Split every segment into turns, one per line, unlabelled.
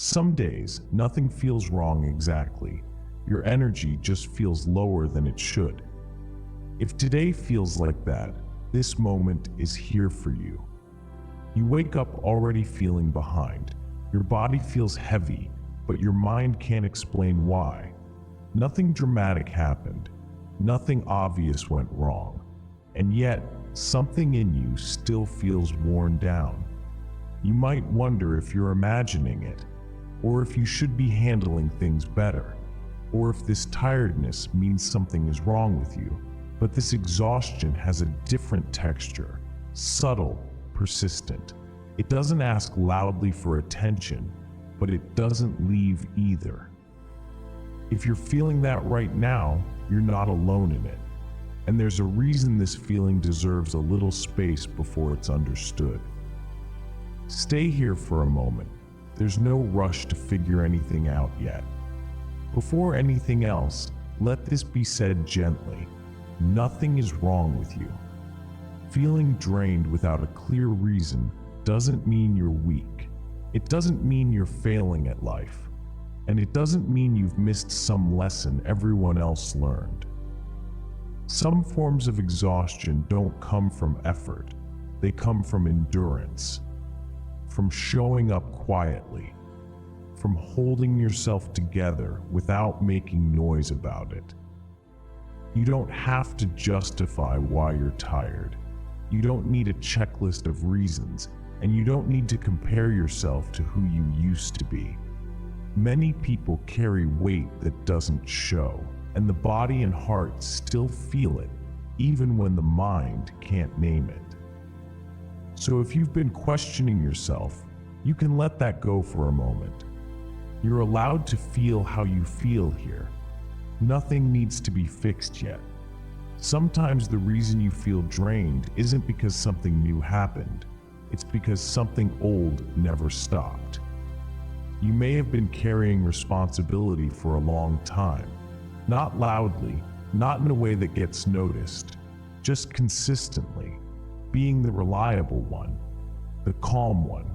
Some days, nothing feels wrong exactly. Your energy just feels lower than it should. If today feels like that, this moment is here for you. You wake up already feeling behind. Your body feels heavy, but your mind can't explain why. Nothing dramatic happened. Nothing obvious went wrong. And yet, something in you still feels worn down. You might wonder if you're imagining it, or if you should be handling things better, or if this tiredness means something is wrong with you. But this exhaustion has a different texture, subtle, persistent. It doesn't ask loudly for attention, but it doesn't leave either. If you're feeling that right now, you're not alone in it. And there's a reason this feeling deserves a little space before it's understood. Stay here for a moment. There's no rush to figure anything out yet. Before anything else, let this be said gently. Nothing is wrong with you. Feeling drained without a clear reason doesn't mean you're weak. It doesn't mean you're failing at life. And it doesn't mean you've missed some lesson everyone else learned. Some forms of exhaustion don't come from effort. They come from endurance, from showing up quietly, from holding yourself together without making noise about it. You don't have to justify why you're tired. You don't need a checklist of reasons, and you don't need to compare yourself to who you used to be. Many people carry weight that doesn't show, and the body and heart still feel it, even when the mind can't name it. So if you've been questioning yourself, you can let that go for a moment. You're allowed to feel how you feel here. Nothing needs to be fixed yet. Sometimes the reason you feel drained isn't because something new happened. It's because something old never stopped. You may have been carrying responsibility for a long time. Not loudly, not in a way that gets noticed, just consistently, being the reliable one, the calm one,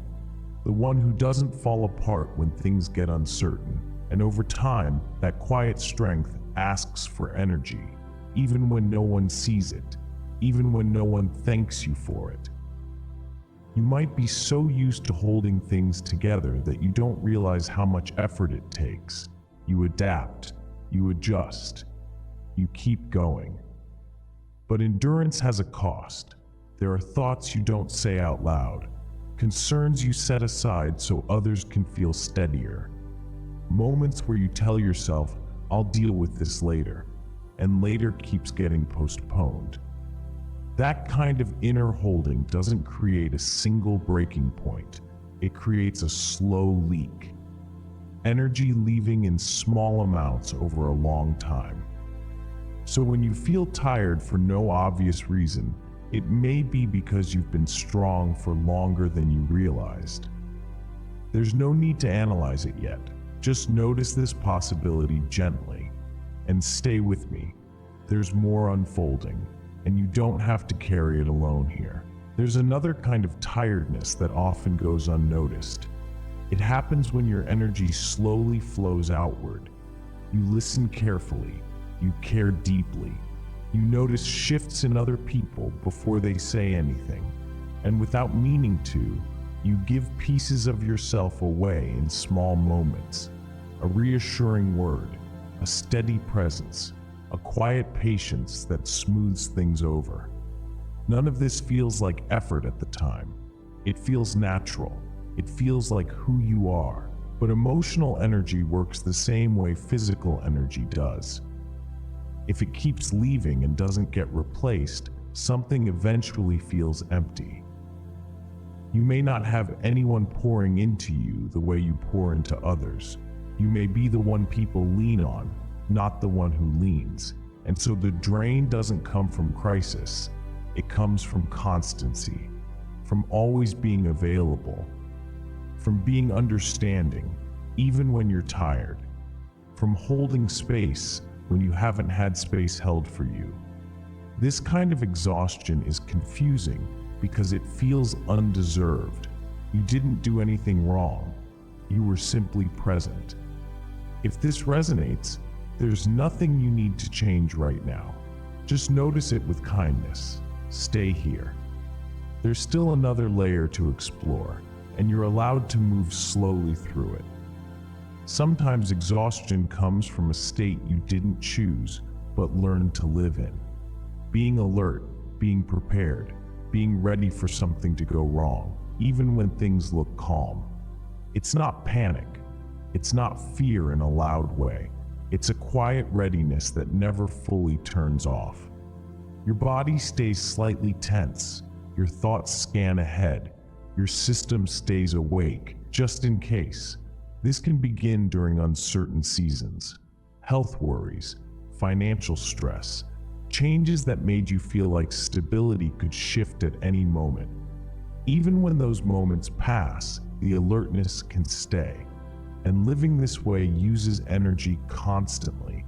the one who doesn't fall apart when things get uncertain. And over time, that quiet strength asks for energy, even when no one sees it, even when no one thanks you for it. You might be so used to holding things together that you don't realize how much effort it takes. You adapt, you adjust, you keep going. But endurance has a cost. There are thoughts you don't say out loud, concerns you set aside so others can feel steadier, moments where you tell yourself, "I'll deal with this later," and later keeps getting postponed. That kind of inner holding doesn't create a single breaking point. It creates a slow leak. Energy leaving in small amounts over a long time. So when you feel tired for no obvious reason, it may be because you've been strong for longer than you realized. There's no need to analyze it yet. Just notice this possibility gently and stay with me. There's more unfolding, and you don't have to carry it alone here. There's another kind of tiredness that often goes unnoticed. It happens when your energy slowly flows outward. You listen carefully, you care deeply, you notice shifts in other people before they say anything, and without meaning to, you give pieces of yourself away in small moments. A reassuring word, a steady presence, a quiet patience that smooths things over. None of this feels like effort at the time. It feels natural. It feels like who you are. But emotional energy works the same way physical energy does. If it keeps leaving and doesn't get replaced, something eventually feels empty. You may not have anyone pouring into you the way you pour into others. You may be the one people lean on, not the one who leans. And so the drain doesn't come from crisis. It comes from constancy, from always being available, from being understanding, even when you're tired, from holding space when you haven't had space held for you. This kind of exhaustion is confusing because it feels undeserved. You didn't do anything wrong. You were simply present. If this resonates, there's nothing you need to change right now. Just notice it with kindness. Stay here. There's still another layer to explore, and you're allowed to move slowly through it. Sometimes exhaustion comes from a state you didn't choose, but learned to live in. Being alert, being prepared, being ready for something to go wrong, even when things look calm. It's not panic. It's not fear in a loud way. It's a quiet readiness that never fully turns off. Your body stays slightly tense. Your thoughts scan ahead. Your system stays awake, just in case. This can begin during uncertain seasons, health worries, financial stress, changes that made you feel like stability could shift at any moment. Even when those moments pass, the alertness can stay. And living this way uses energy constantly.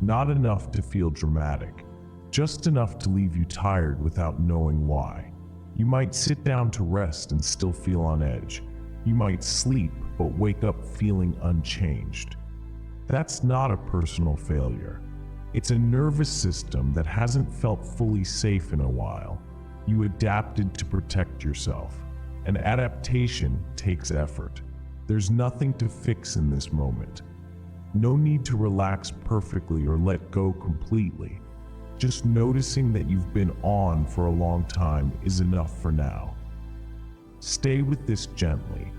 Not enough to feel dramatic, just enough to leave you tired without knowing why. You might sit down to rest and still feel on edge. You might sleep, but wake up feeling unchanged. That's not a personal failure. It's a nervous system that hasn't felt fully safe in a while. You adapted to protect yourself, and adaptation takes effort. There's nothing to fix in this moment. No need to relax perfectly or let go completely. Just noticing that you've been on for a long time is enough for now. Stay with this gently.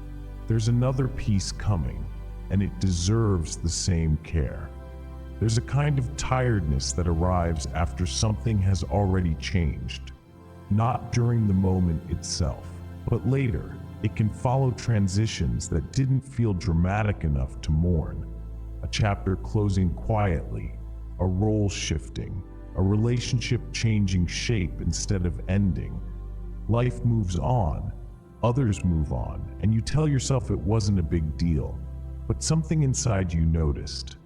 There's another piece coming, and it deserves the same care. There's a kind of tiredness that arrives after something has already changed. Not during the moment itself, but later. It can follow transitions that didn't feel dramatic enough to mourn. A chapter closing quietly, a role shifting, a relationship changing shape instead of ending. Life moves on, others move on, and you tell yourself it wasn't a big deal, but something inside you noticed.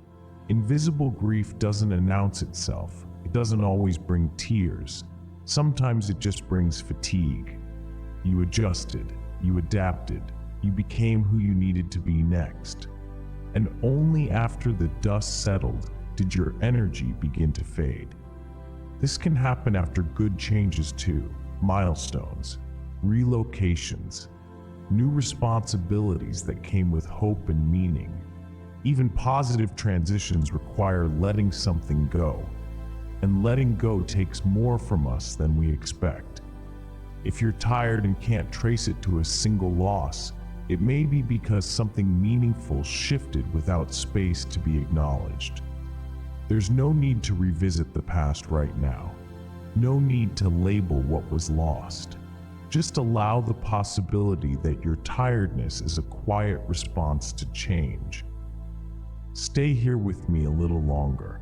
Invisible grief doesn't announce itself. It doesn't always bring tears. Sometimes it just brings fatigue. You adjusted. You adapted, you became who you needed to be next. And only after the dust settled did your energy begin to fade. This can happen after good changes too, milestones, relocations, new responsibilities that came with hope and meaning. Even positive transitions require letting something go, and letting go takes more from us than we expect. If you're tired and can't trace it to a single loss, it may be because something meaningful shifted without space to be acknowledged. There's no need to revisit the past right now. No need to label what was lost. Just allow the possibility that your tiredness is a quiet response to change. Stay here with me a little longer.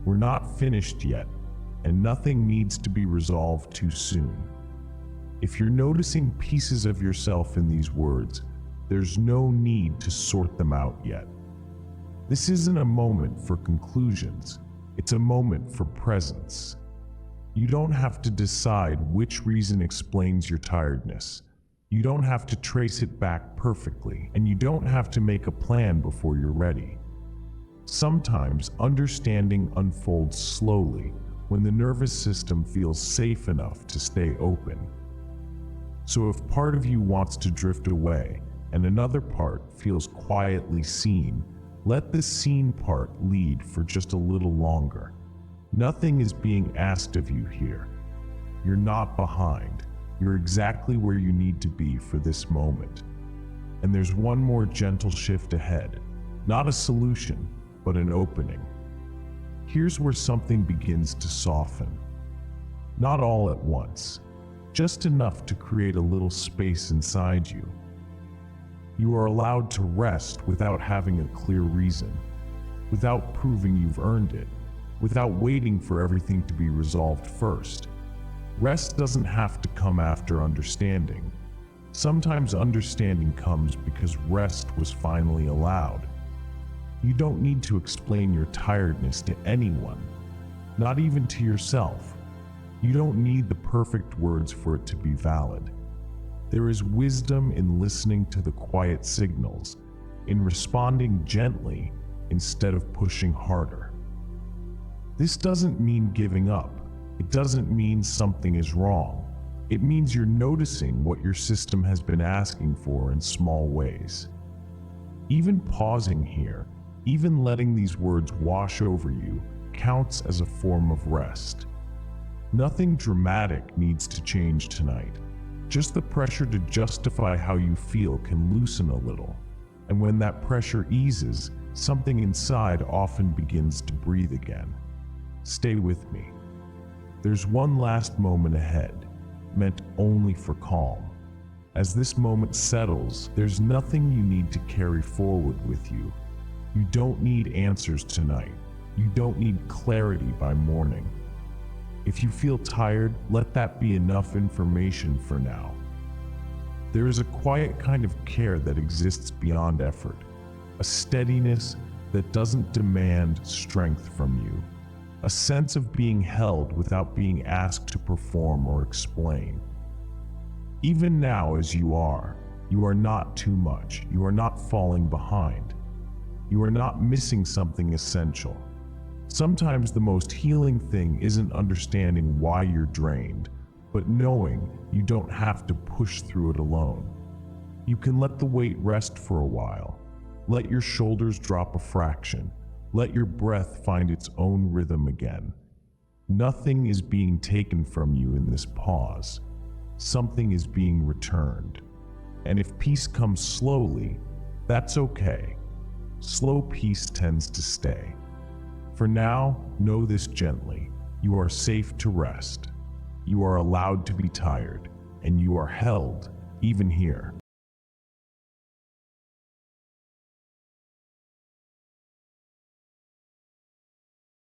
We're not finished yet, and nothing needs to be resolved too soon. If you're noticing pieces of yourself in these words, there's no need to sort them out yet. This isn't a moment for conclusions, it's a moment for presence. You don't have to decide which reason explains your tiredness. You don't have to trace it back perfectly, and you don't have to make a plan before you're ready. Sometimes understanding unfolds slowly when the nervous system feels safe enough to stay open. So if part of you wants to drift away and another part feels quietly seen, let the seen part lead for just a little longer. Nothing is being asked of you here. You're not behind. You're exactly where you need to be for this moment. And there's one more gentle shift ahead. Not a solution, but an opening. Here's where something begins to soften. Not all at once. Just enough to create a little space inside you. You are allowed to rest without having a clear reason, without proving you've earned it, without waiting for everything to be resolved first. Rest doesn't have to come after understanding. Sometimes understanding comes because rest was finally allowed. You don't need to explain your tiredness to anyone, not even to yourself. You don't need the perfect words for it to be valid. There is wisdom in listening to the quiet signals, in responding gently instead of pushing harder. This doesn't mean giving up. It doesn't mean something is wrong. It means you're noticing what your system has been asking for in small ways. Even pausing here, even letting these words wash over you, counts as a form of rest. Nothing dramatic needs to change tonight. Just the pressure to justify how you feel can loosen a little. And when that pressure eases, something inside often begins to breathe again. Stay with me. There's one last moment ahead, meant only for calm. As this moment settles, there's nothing you need to carry forward with you. You don't need answers tonight. You don't need clarity by morning. If you feel tired, let that be enough information for now. There is a quiet kind of care that exists beyond effort, a steadiness that doesn't demand strength from you, a sense of being held without being asked to perform or explain. Even now as you are not too much. You are not falling behind. You are not missing something essential. Sometimes the most healing thing isn't understanding why you're drained, but knowing you don't have to push through it alone. You can let the weight rest for a while. Let your shoulders drop a fraction. Let your breath find its own rhythm again. Nothing is being taken from you in this pause. Something is being returned. And if peace comes slowly, that's okay. Slow peace tends to stay. For now, know this gently. You are safe to rest. You are allowed to be tired, and you are held, even here.